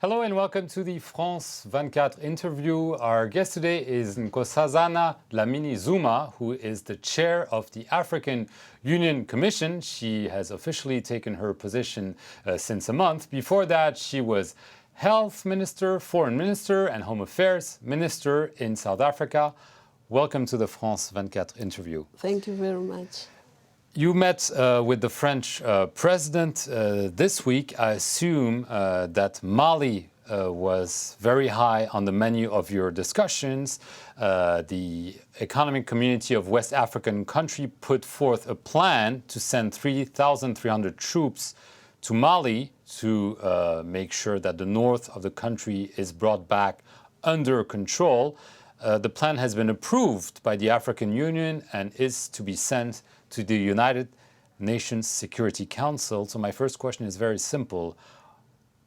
Hello and welcome to the France 24 interview. Our guest today is Nkosazana Dlamini Zuma, who is the chair of the African Union Commission. She has officially taken her position since a month. Before that, she was Health Minister, Foreign Minister, and Home Affairs Minister in South Africa. Welcome to the France 24 interview. Thank you very much. You met with the French president this week. I assume that Mali was very high on the menu of your discussions. The Economic Community of West African country put forth a plan to send 3,300 troops to Mali to make sure that the north of the country is brought back under control. The plan has been approved by the African Union and is to be sent to the United Nations Security Council. So my first question is very simple.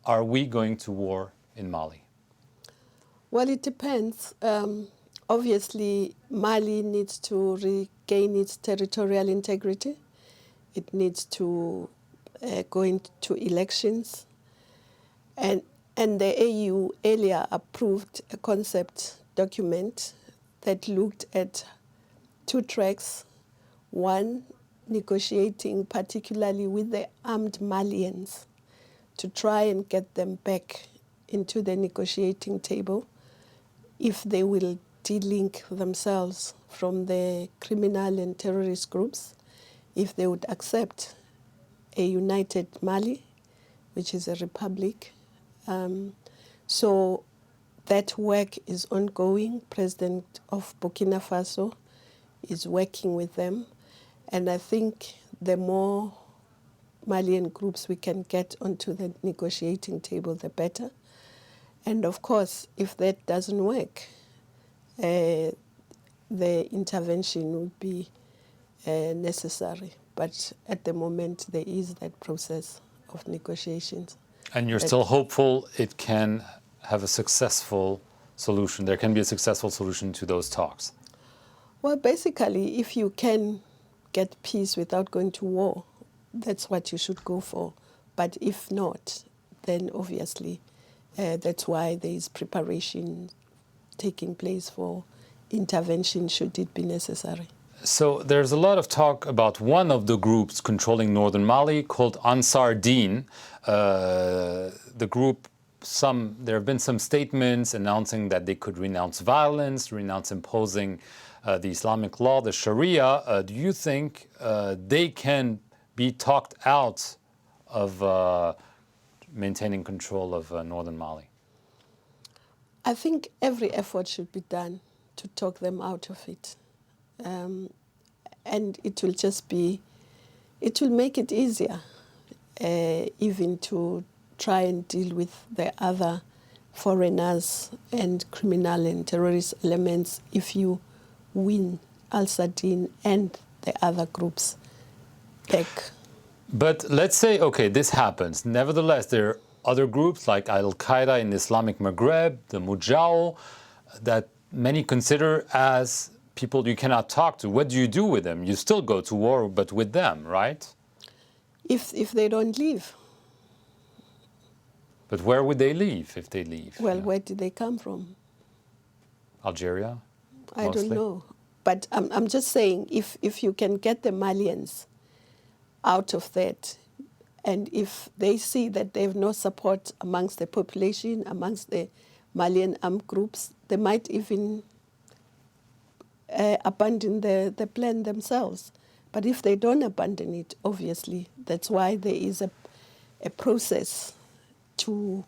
Are we going to war in Mali? Well, it depends. Obviously, Mali needs to regain its territorial integrity. It needs to go into elections. And the AU earlier approved a concept document that looked at two tracks. One, negotiating particularly with the armed Malians to try and get them back into the negotiating table if they will de-link themselves from the criminal and terrorist groups, if they would accept a united Mali, which is a republic. So that work is ongoing. President of Burkina Faso is working with them. And I think the more Malian groups we can get onto the negotiating table, the better. And of course, if that doesn't work, the intervention would be necessary. But at the moment, there is that process of negotiations. And you're still hopeful it can have a successful solution? There can be a successful solution to those talks? Well, basically, if you can get peace without going to war, that's what you should go for. But if not, then obviously that's why there is preparation taking place for intervention should it be necessary. So there's a lot of talk about one of the groups controlling northern Mali called Ansar Dine. The group, there have been some statements announcing that they could renounce violence, renounce imposing the Islamic law, the Sharia. Do you think they can be talked out of maintaining control of northern Mali? I think every effort should be done to talk them out of it. And it will just be, it will make it easier even to try and deal with the other foreigners and criminal and terrorist elements if you win Al-Sadin and the other groups back. But let's say, okay, this happens. Nevertheless, there are other groups like Al-Qaeda in the Islamic Maghreb, the Mujao, that many consider as people you cannot talk to. What do you do with them? You still go to war, but with them, right? If they don't leave. But where would they leave if they leave? Well, where did they come from? Algeria? I mostly? don't know. But I'm just saying, if you can get the Malians out of that, and if they see that they have no support amongst the population, amongst the Malian armed groups, they might even abandon the plan themselves. But if they don't abandon it, obviously, that's why there is a process to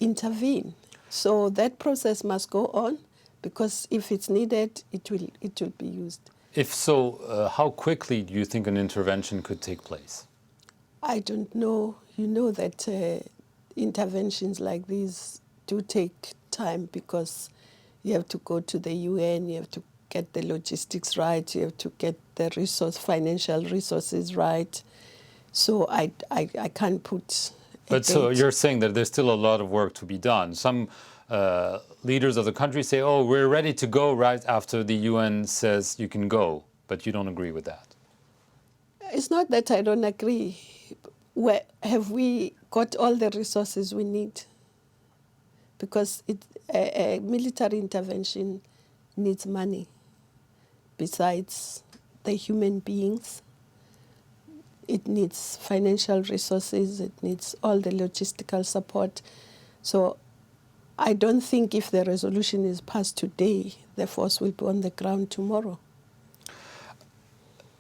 intervene. So that process must go on, because if it's needed, it will be used. If so, how quickly do you think an intervention could take place? I don't know. You know that interventions like these do take time, because you have to go to the UN, you have to get the logistics right, you have to get the financial resources right. So I can't put a But so date. you're saying that there's still a lot of work to be done. Some leaders of the country say, oh, we're ready to go right after the UN says you can go, but you don't agree with that. it's not that I don't agree. Where have we got all the resources we need? Because a military intervention needs money. Besides the human beings, it needs financial resources, it needs all the logistical support. So I don't think if the resolution is passed today, the force will be on the ground tomorrow.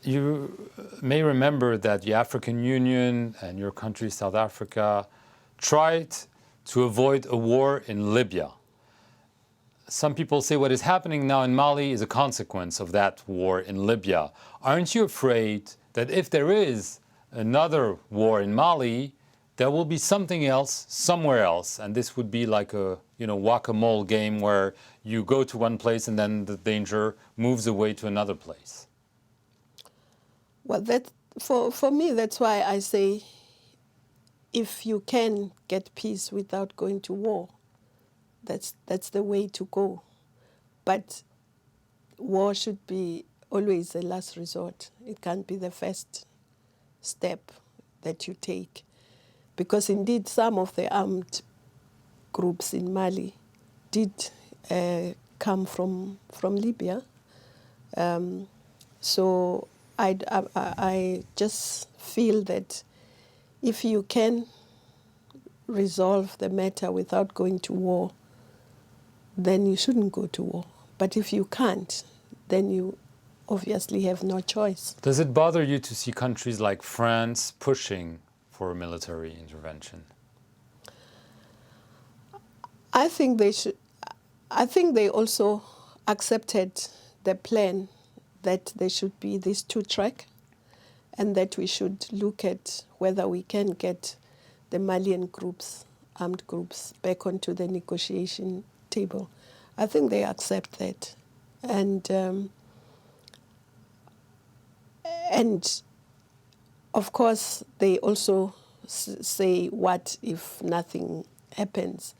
You may remember that the African Union and your country, South Africa, tried to avoid a war in Libya. Some people say what is happening now in Mali is a consequence of that war in Libya. Aren't you afraid that if there is another war in Mali, there will be something else somewhere else, and this would be like a whack-a-mole game where you go to one place and then the danger moves away to another place? Well, for me, that's why I say if you can get peace without going to war, that's the way to go. But war should be always the last resort. It can't be the first step that you take. Because indeed some of the armed groups in Mali did come from Libya. So I just feel that if you can resolve the matter without going to war, then you shouldn't go to war. But if you can't, then you obviously have no choice. Does it bother you to see countries like France pushing for a military intervention? I think they should. I think they also accepted the plan that there should be this two-track, and that we should look at whether we can get the Malian groups, armed groups, back onto the negotiation table. I think they accept that, and of course they also say, what if nothing happens?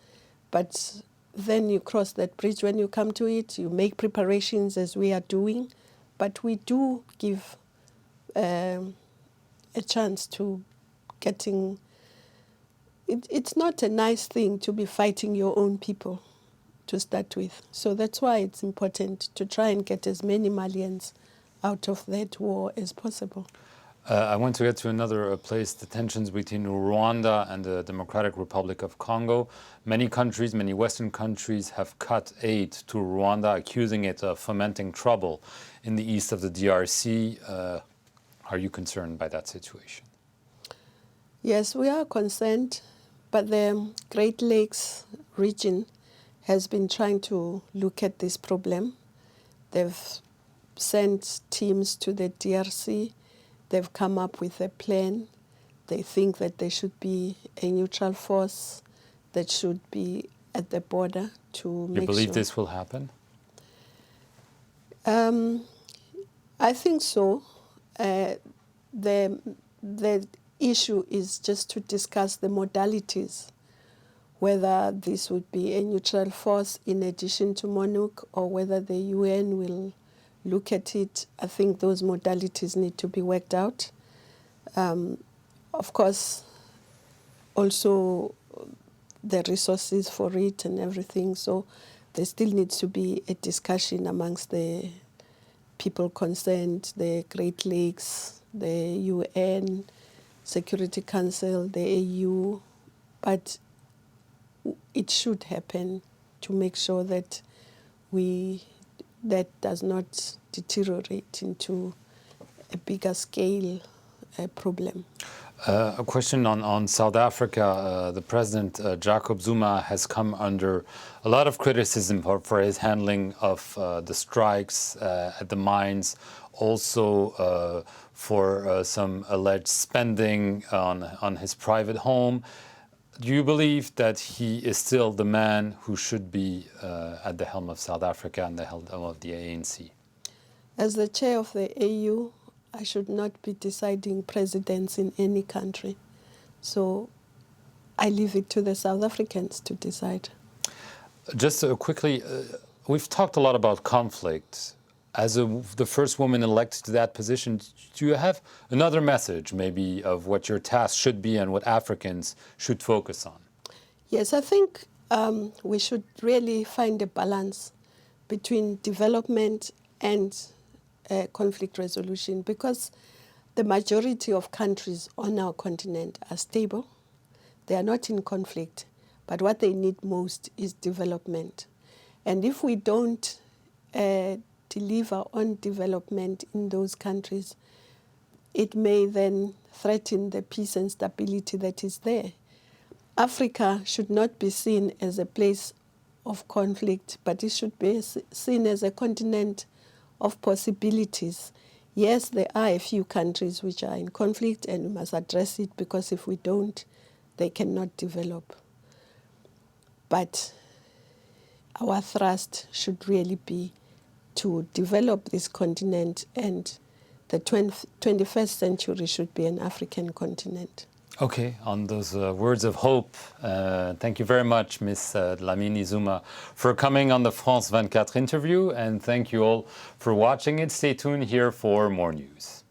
But then you cross that bridge when you come to it. You make preparations as we are doing, but we do give a chance to getting. It's not a nice thing to be fighting your own people to start with. So that's why it's important to try and get as many Malians out of that war as possible. I want to get to another place, the tensions between Rwanda and the Democratic Republic of Congo. Many countries, many Western countries have cut aid to Rwanda, accusing it of fomenting trouble in the east of the DRC. Are you concerned by that situation? Yes, we are concerned, but the Great Lakes region has been trying to look at this problem. They've sent teams to the DRC. They've come up with a plan. They think that there should be a neutral force that should be at the border to make sure. You believe this will happen? I think so. The issue is just to discuss the modalities, whether this would be a neutral force in addition to MONUC or whether the UN will look at it. I think those modalities need to be worked out. Of course, also the resources for it and everything. So there still needs to be a discussion amongst the people concerned, the Great Lakes, the UN, Security Council, the AU. But it should happen to make sure that that does not deteriorate into a bigger scale problem. A question on South Africa. The President, Jacob Zuma, has come under a lot of criticism for his handling of the strikes at the mines, also for some alleged spending on his private home. Do you believe that he is still the man who should be at the helm of South Africa and the helm of the ANC? As the chair of the AU, I should not be deciding presidents in any country. So I leave it to the South Africans to decide. Just quickly, we've talked a lot about conflict. as the first woman elected to that position, do you have another message maybe of what your task should be and what Africans should focus on? Yes, I think we should really find a balance between development and conflict resolution, because the majority of countries on our continent are stable. They are not in conflict, but what they need most is development. And if we don't deliver on development in those countries, it may then threaten the peace and stability that is there. Africa should not be seen as a place of conflict, but it should be seen as a continent of possibilities. Yes, there are a few countries which are in conflict, and we must address it, because if we don't, they cannot develop. But our thrust should really be to develop this continent, and the 21st century should be an African continent. Okay, on those words of hope, thank you very much, Ms. Dlamini Zuma, for coming on the France 24 interview, and thank you all for watching it. Stay tuned here for more news.